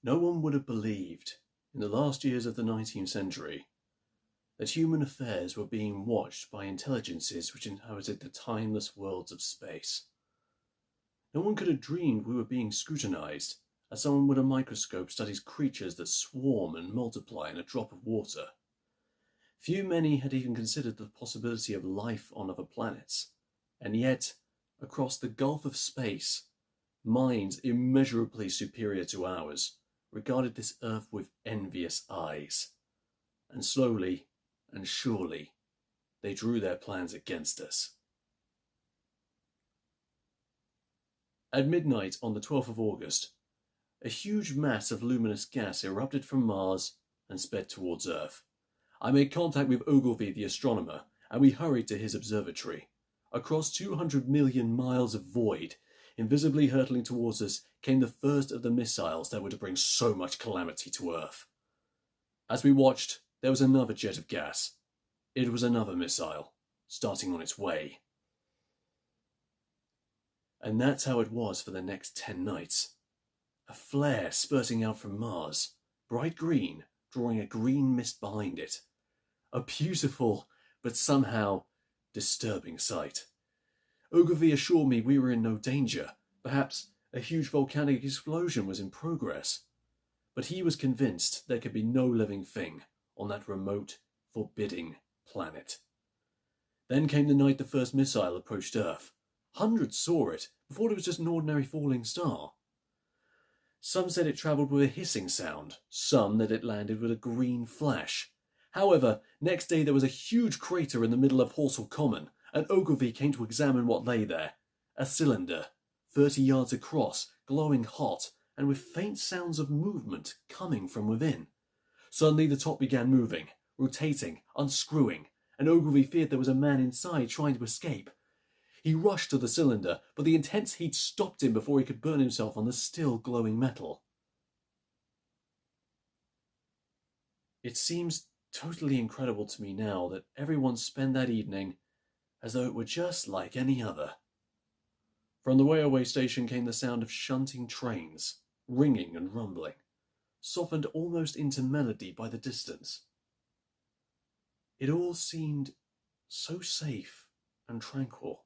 No one would have believed, in the last years of the 19th century, that human affairs were being watched by intelligences which inhabited the timeless worlds of space. No one could have dreamed we were being scrutinized, as someone with a microscope studies creatures that swarm and multiply in a drop of water. Few many had even considered the possibility of life on other planets, and yet, across the gulf of space, minds immeasurably superior to ours regarded this Earth with envious eyes, and slowly and surely they drew their plans against us. At midnight on the 12th of August, a huge mass of luminous gas erupted from Mars and sped towards Earth. I made contact with Ogilvy the astronomer, and we hurried to his observatory. Across 200 million miles of void, invisibly hurtling towards us, came the first of the missiles that were to bring so much calamity to Earth. As we watched, there was another jet of gas. It was another missile, starting on its way. And that's how it was for the next 10 nights. A flare spurting out from Mars, bright green, drawing a green mist behind it. A beautiful, but somehow disturbing sight. Ogilvy assured me we were in no danger. Perhaps a huge volcanic explosion was in progress. But he was convinced there could be no living thing on that remote, forbidding planet. Then came the night the first missile approached Earth. Hundreds saw it, before it was just an ordinary falling star. Some said it travelled with a hissing sound, some that it landed with a green flash. However, next day there was a huge crater in the middle of Horsell Common, and Ogilvy came to examine what lay there. A cylinder, 30 yards across, glowing hot, and with faint sounds of movement coming from within. Suddenly the top began moving, rotating, unscrewing, and Ogilvy feared there was a man inside trying to escape. He rushed to the cylinder, but the intense heat stopped him before he could burn himself on the still glowing metal. It seems totally incredible to me now that everyone spent that evening as though it were just like any other. From the railway station came the sound of shunting trains, ringing and rumbling, softened almost into melody by the distance. It all seemed so safe and tranquil.